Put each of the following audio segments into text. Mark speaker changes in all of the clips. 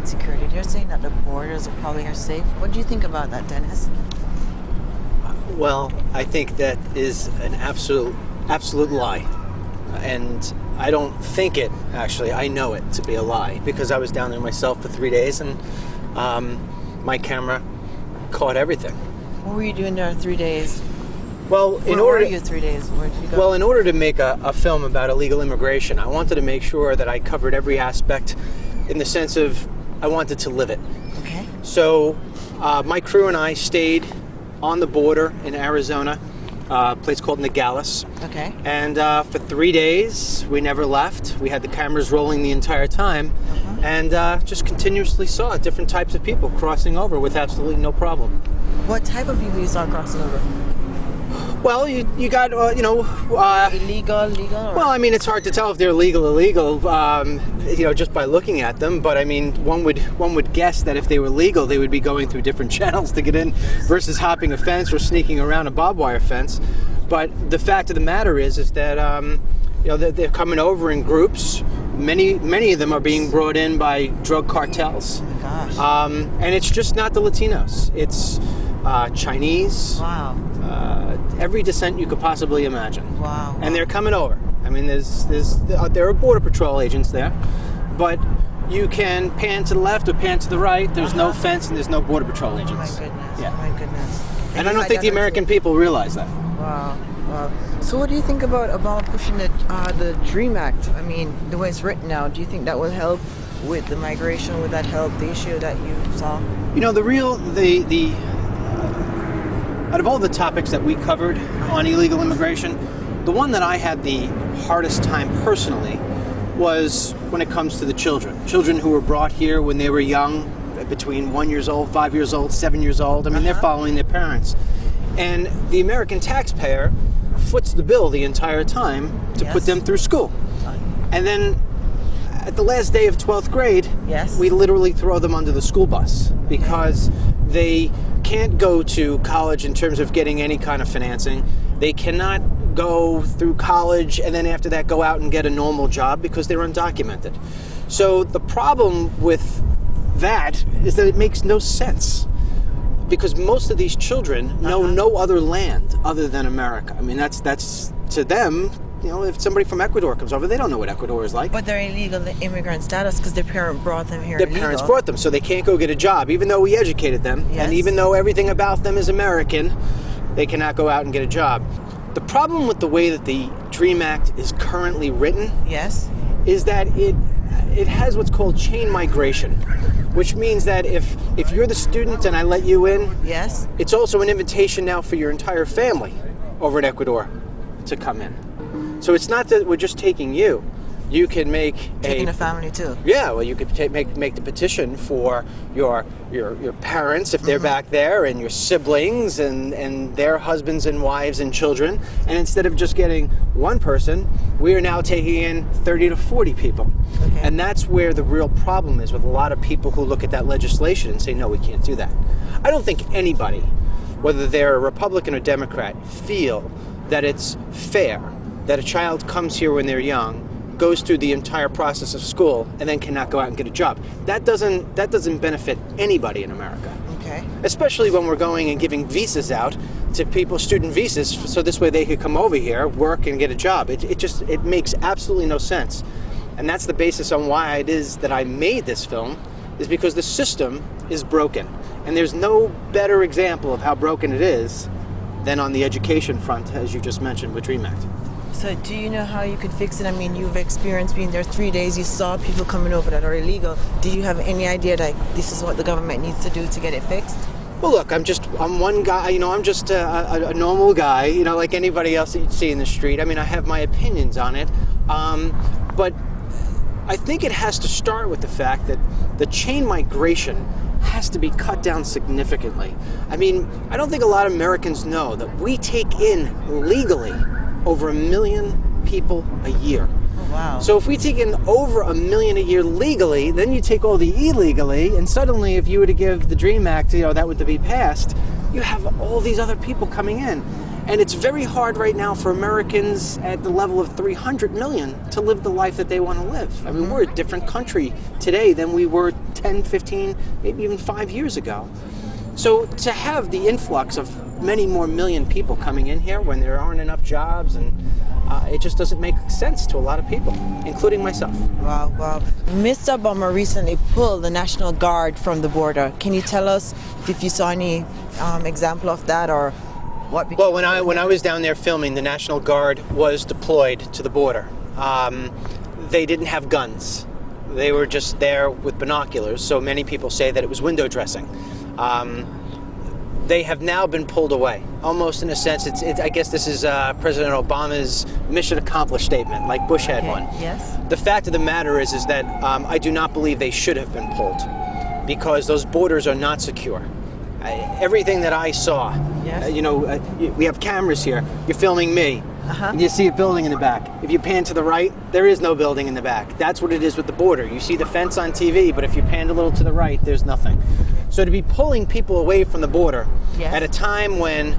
Speaker 1: border security. They're saying that the borders probably are safe. What do you think about that, Dennis?
Speaker 2: Well, I think that is an absolute lie. And I don't think it, actually. I know it to be a lie because I was down there myself for 3 days and my camera caught everything.
Speaker 1: What were you doing there 3 days?
Speaker 2: Well,
Speaker 1: Where were you 3 days? Where did you go?
Speaker 2: Well, in order to make a film about illegal immigration, I wanted to make sure that I covered every aspect in the sense of I wanted to live it.
Speaker 1: Okay.
Speaker 2: So my crew and I stayed on the border in Arizona, a place called Nogales.
Speaker 1: Okay.
Speaker 2: And for 3 days, we never left. We had the cameras rolling the entire time and just continuously saw different types of people crossing over with absolutely no problem.
Speaker 1: What type of people you saw crossing over?
Speaker 2: Well, you got,
Speaker 1: Illegal, legal? Or?
Speaker 2: Well, I mean, it's hard to tell if they're legal or illegal, just by looking at them. But I mean, one would guess that if they were legal, they would be going through different channels to get in versus hopping a fence or sneaking around a barbed wire fence. But the fact of the matter is that, they're coming over in groups. Many of them are being brought in by drug cartels.
Speaker 1: Oh my gosh.
Speaker 2: And it's just not the Latinos. It's Chinese.
Speaker 1: Wow.
Speaker 2: Every descent you could possibly imagine.
Speaker 1: Wow.
Speaker 2: And they're coming over. I mean, there are border patrol agents there, but you can pan to the left or pan to the right. There's no fence and there's no border patrol agents.
Speaker 1: Oh my goodness.
Speaker 2: Yeah.
Speaker 1: Oh my goodness.
Speaker 2: And I don't think the American people realize that.
Speaker 1: Wow. Wow. So what do you think about Obama pushing the DREAM Act? I mean, the way it's written now, do you think that will help with the migration? Would that help the issue that you saw?
Speaker 2: You know, out of all the topics that we covered on illegal immigration, the one that I had the hardest time personally was when it comes to the children. Children who were brought here when they were young, between 1 year old, 5 years old, 7 years old. I mean, they're following their parents. And the American taxpayer foots the bill the entire time to put them through school. And then at the last day of 12th grade, we literally throw them under the school bus because they can't go to college in terms of getting any kind of financing. They cannot go through college and then after that go out and get a normal job because they're undocumented. So the problem with that is that it makes no sense because most of these children know no other land other than America. I mean, that's to them. You know, if somebody from Ecuador comes over, they don't know what Ecuador is like.
Speaker 1: But they're illegal immigrant status because their parent brought them here.
Speaker 2: Their parents brought them, so they can't go get a job. Even though we educated them, and even though everything about them is American, they cannot go out and get a job. The problem with the way that the DREAM Act is currently written is that it has what's called chain migration, which means that if you're the student and I let you in, it's also an invitation now for your entire family over in Ecuador to come in. So it's not that we're just taking you. You can make
Speaker 1: taking a family too.
Speaker 2: Yeah, well, you could make the petition for your parents if they're back there, and your siblings and their husbands and wives and children. And instead of just getting one person, we are now taking in 30 to 40 people. Okay. And that's where the real problem is with a lot of people who look at that legislation and say, no, we can't do that. I don't think anybody, whether they're a Republican or Democrat, feel that it's fair that a child comes here when they're young, goes through the entire process of school, and then cannot go out and get a job. That doesn't benefit anybody in America. Okay. Especially when we're going and giving visas out to people, student visas, so this way they could come over here, work, and get a job. It makes absolutely no sense. And that's the basis on why it is that I made this film, is because the system is broken. And there's no better example of how broken it is than on the education front, as you just mentioned, with DREAM Act.
Speaker 1: So do you know how you could fix it? I mean, you've experienced being there 3 days, you saw people coming over that are illegal. Do you have any idea that this is what the government needs to do to get it fixed?
Speaker 2: Well, look, I'm one guy, I'm just a normal guy, like anybody else that you'd see in the street. I mean, I have my opinions on it, but I think it has to start with the fact that the chain migration has to be cut down significantly. I mean, I don't think a lot of Americans know that we take in legally over 1 million people a year.
Speaker 1: Oh, wow.
Speaker 2: So if we take in over 1 million a year legally, then you take all the illegally, and suddenly if you were to give the DREAM Act, that would to be passed, you have all these other people coming in. And it's very hard right now for Americans at the level of 300 million to live the life that they want to live. I mean, we're a different country today than we were 10, 15, maybe even 5 years ago. So to have the influx of many more million people coming in here when there aren't enough jobs, and it just doesn't make sense to a lot of people, including myself.
Speaker 1: Wow, wow. Mr. Obama recently pulled the National Guard from the border. Can you tell us if you saw any example of that, or what?
Speaker 2: Well, when I was down there filming, the National Guard was deployed to the border. They didn't have guns. They were just there with binoculars, so many people say that it was window dressing. They have now been pulled away, almost in a sense. I guess this is President Obama's mission accomplished statement, like Bush had one.
Speaker 1: Yes.
Speaker 2: The fact of the matter is that I do not believe they should have been pulled, because those borders are not secure. Everything that I saw,
Speaker 1: Yes.
Speaker 2: We have cameras here. You're filming me.
Speaker 1: Uh-huh.
Speaker 2: And you see a building in the back. If you pan to the right, there is no building in the back. That's what it is with the border. You see the fence on TV, but if you pan a little to the right, there's nothing. So to be pulling people away from the border
Speaker 1: Yes.
Speaker 2: at a time when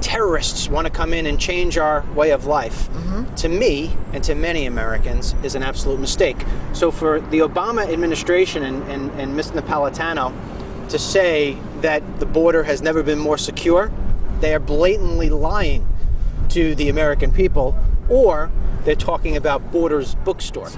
Speaker 2: terrorists want to come in and change our way of life, to me and to many Americans, is an absolute mistake. So for the Obama administration and Mr. Napolitano to say that the border has never been more secure, they are blatantly lying to the American people, or they're talking about Borders Bookstore.